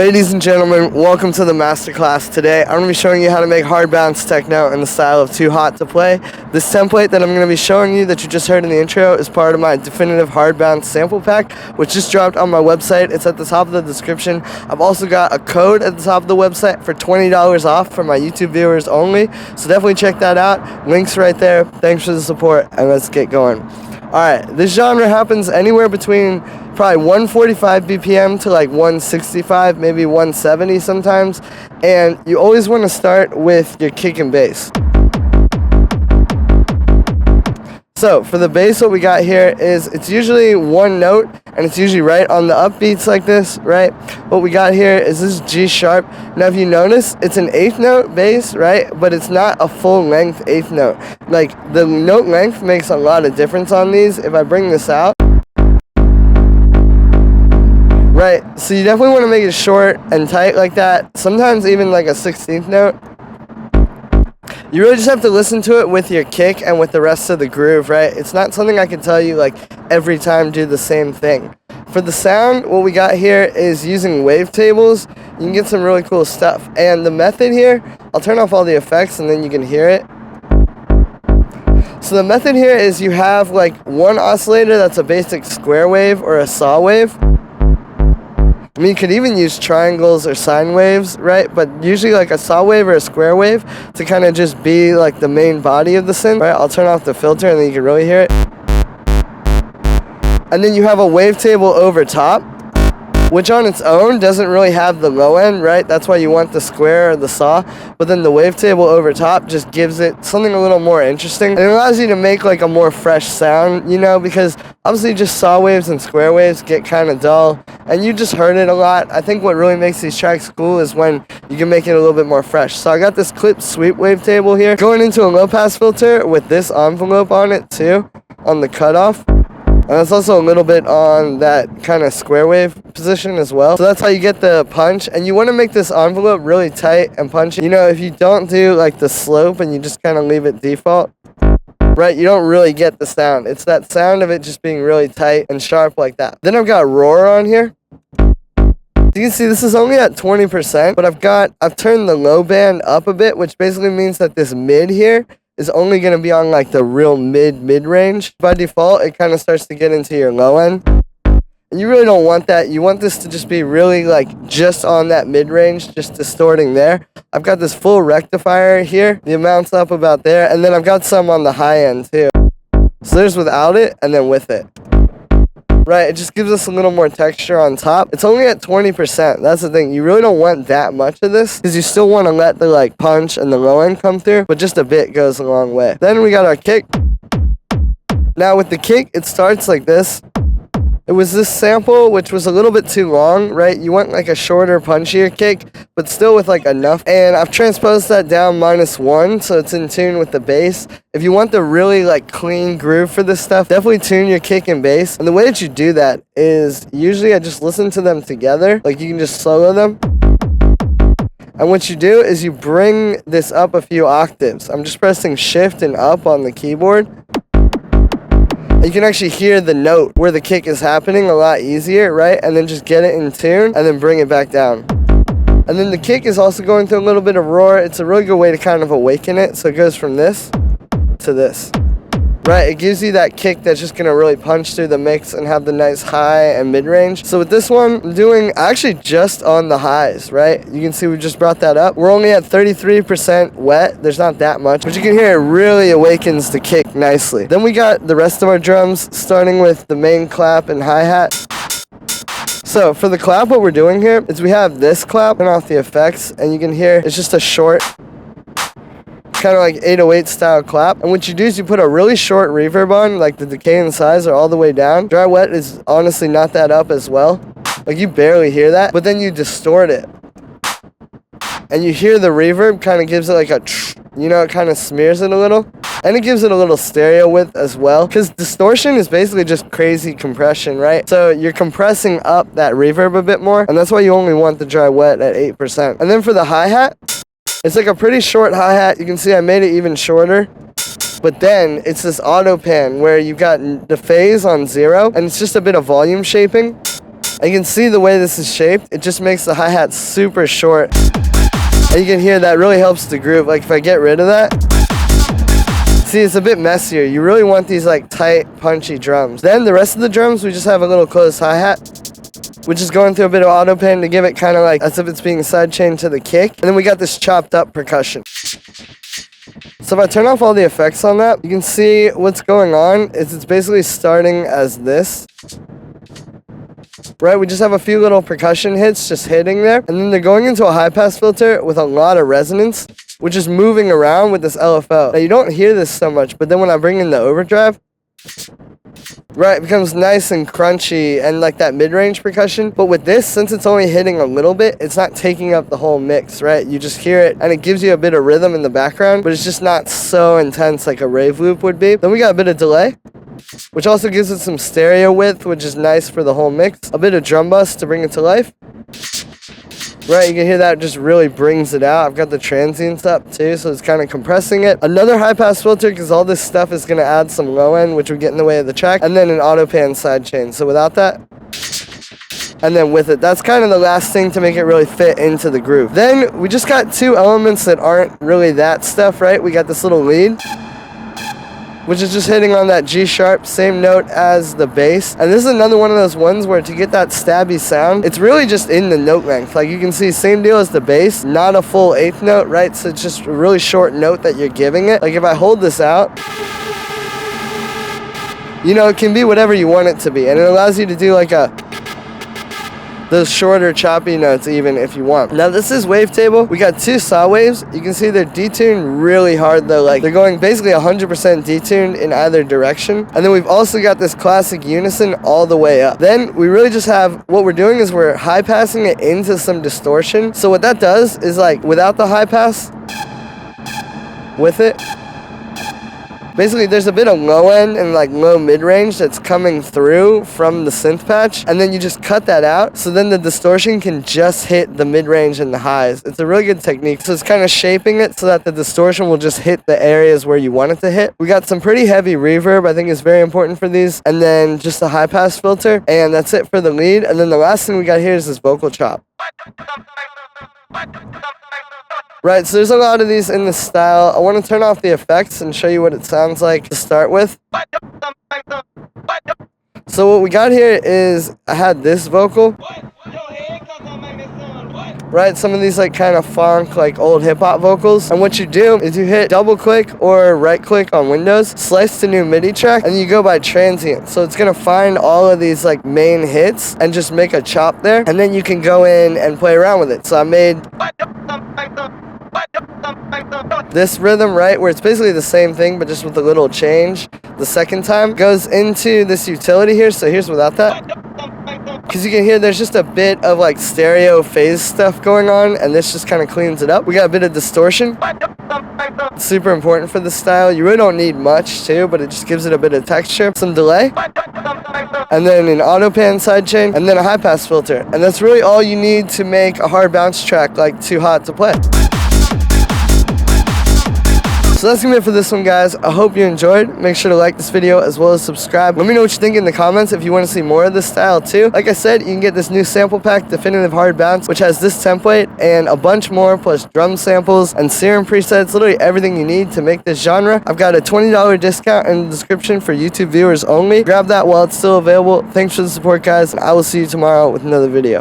Ladies and gentlemen, welcome to the Masterclass. Today, I'm going to be showing you how to make Hardbounce techno in the style of 2Hot2play. This template that I'm going to be showing you that you just heard in the intro is part of my definitive Hardbounce sample pack, which just dropped on my website. It's at the top of the description. I've also got a code at the top of the website for $20 off for my YouTube viewers only, so definitely check that out. Links right there. Thanks for the support, and let's get going. Alright, this genre happens anywhere between probably 145 BPM to like 165, maybe 170 sometimes, and you always want to start with your kick and bass. So for the bass, what we got here is it's usually one note, and it's usually right on the upbeats like this, right? What we got here is this G sharp. Now if you notice, it's an eighth note bass, right? But it's not a full length eighth note. Like the note length makes a lot of difference on these. If I bring this out, right? So you definitely want to make it short and tight like that. Sometimes even like a 16th note. You really just have to listen to it with your kick and with the rest of the groove, right? It's not something I can tell you like every time do the same thing. For the sound, what we got here is using wavetables. You can get some really cool stuff. And the method here, I'll turn off all the effects and then you can hear it. So the method here is you have like one oscillator that's a basic square wave or a saw wave. I mean, you could even use triangles or sine waves, right? But usually like a saw wave or a square wave to kind of just be like the main body of the synth, right? I'll turn off the filter and then you can really hear it. And then you have a wavetable over top, which on its own doesn't really have the low end, right? That's why you want the square or the saw. But then the wavetable over top just gives it something a little more interesting. And it allows you to make like a more fresh sound, you know, because obviously just saw waves and square waves get kind of dull. And you just heard it a lot. I think what really makes these tracks cool is when you can make it a little bit more fresh. So I got this clip sweep wavetable here going into a low pass filter with this envelope on it too, on the cutoff. And it's also a little bit on that kind of square wave position as well. So that's how you get the punch. And you want to make this envelope really tight and punchy. You know, if you don't do like the slope and you just kind of leave it default, right, you don't really get the sound. It's that sound of it just being really tight and sharp like that. Then I've got roar on here. You can see this is only at 20%, but I've turned the low band up a bit, which basically means that this mid here is only going to be on like the real mid range. By default, it kind of starts to get into your low end. And you really don't want that. You want this to just be really like just on that mid range, just distorting there. I've got this full rectifier here. The amount's up about there. And then I've got some on the high end too. So there's without it and then with it. Right, it just gives us a little more texture on top. It's only at 20%. That's the thing. You really don't want that much of this because you still want to let the like punch and the low end come through, but just a bit goes a long way. Then we got our kick. Now with the kick, it starts like this. It was this sample, which was a little bit too long, right? You want like a shorter, punchier kick, but still with like enough. And I've transposed that down -1, so it's in tune with the bass. If you want the really like clean groove for this stuff, definitely tune your kick and bass. And the way that you do that is usually I just listen to them together. Like you can just solo them. And what you do is you bring this up a few octaves. I'm just pressing shift and up on the keyboard. You can actually hear the note where the kick is happening a lot easier, right? And then just get it in tune and then bring it back down. And then the kick is also going through a little bit of roar. It's a really good way to kind of awaken it. So it goes from this to this, right? It gives you that kick that's just going to really punch through the mix and have the nice high and mid range. So with this one, I'm doing actually just on the highs, right? You can see we just brought that up. We're only at 33% wet. There's not that much, but you can hear it really awakens the kick nicely. Then we got the rest of our drums, starting with the main clap and hi-hat. So for the clap, what we're doing here is we have this clap, turn off the effects, and you can hear it's just a short, kind of like 808 style clap. And what you do is you put a really short reverb on, like the decay and size are all the way down. Dry wet is honestly not that up as well. Like you barely hear that, but then you distort it. And you hear the reverb kind of gives it like a, you know, it kind of smears it a little. And it gives it a little stereo width as well. Because distortion is basically just crazy compression, right? So you're compressing up that reverb a bit more. And that's why you only want the dry wet at 8%. And then for the hi-hat, it's like a pretty short hi-hat. You can see I made it even shorter. But then it's this auto pan where you've got the phase on 0 and it's just a bit of volume shaping. And you can see the way this is shaped, it just makes the hi-hat super short. And you can hear that really helps the groove. Like if I get rid of that, see, it's a bit messier. You really want these like tight, punchy drums. Then the rest of the drums, we just have a little closed hi-hat, which is going through a bit of auto pan to give it kind of like as if it's being sidechained to the kick. And then we got this chopped up percussion. So if I turn off all the effects on that, you can see what's going on is it's basically starting as this. Right, we just have a few little percussion hits just hitting there, and then they're going into a high pass filter with a lot of resonance, which is moving around with this LFO. Now you don't hear this so much, but then when I bring in the overdrive, right, it becomes nice and crunchy and like that mid-range percussion. But with this, since it's only hitting a little bit, it's not taking up the whole mix, right? You just hear it and it gives you a bit of rhythm in the background, but it's just not so intense like a rave loop would be. Then we got a bit of delay, which also gives it some stereo width, which is nice for the whole mix. A bit of drum bus to bring it to life. Right, you can hear that just really brings it out. I've got the transients up too, so it's kind of compressing it. Another high pass filter, because all this stuff is going to add some low end, which would get in the way of the track. And then an auto pan sidechain. So without that, and then with it, that's kind of the last thing to make it really fit into the groove. Then we just got two elements that aren't really that stuff, right? We got this little lead, which is just hitting on that G sharp, same note as the bass. And this is another one of those ones where to get that stabby sound, it's really just in the note length. Like you can see, same deal as the bass, not a full eighth note, right? So it's just a really short note that you're giving it. Like if I hold this out, you know, it can be whatever you want it to be. And it allows you to do like those shorter choppy notes even if you want. Now this is wavetable. We got two saw waves. You can see they're detuned really hard though. Like they're going basically 100% detuned in either direction. And then we've also got this classic unison all the way up. Then we really just have, what we're doing is we're high passing it into some distortion. So what that does is like without the high pass, with it, basically there's a bit of low end and like low mid-range that's coming through from the synth patch, and then you just cut that out, so then the distortion can just hit the mid-range and the highs. It's a really good technique. So it's kind of shaping it so that the distortion will just hit the areas where you want it to hit. We got some pretty heavy reverb, I think is very important for these, and then just a high pass filter, and that's it for the lead. And then the last thing we got here is this vocal chop. Right, so there's a lot of these in this style. I want to turn off the effects and show you what it sounds like to start with. So what we got here is, I had this vocal. Right, some of these like kind of funk, like old hip hop vocals. And what you do is you hit double click or right click on Windows, slice to new MIDI track, and you go by transient. So it's gonna find all of these like main hits and just make a chop there. And then you can go in and play around with it. So I made this rhythm, right, where it's basically the same thing but just with a little change. The second time goes into this utility here, so here's without that, because you can hear there's just a bit of like stereo phase stuff going on, and this just kind of cleans it up. We got a bit of distortion, super important for this style. You really don't need much too, but it just gives it a bit of texture. Some delay, and then an auto pan sidechain, and then a high pass filter, and that's really all you need to make a hard bounce track like 2Hot2play. So that's gonna be it for this one, guys. I hope you enjoyed. Make sure to like this video as well as subscribe. Let me know what you think in the comments if you want to see more of this style too. Like I said, you can get this new sample pack, Definitive Hard Bounce, which has this template and a bunch more, plus drum samples and serum presets, literally everything you need to make this genre. I've got a $20 discount in the description for YouTube viewers only. Grab that while it's still available. Thanks for the support, guys, and I will see you tomorrow with another video.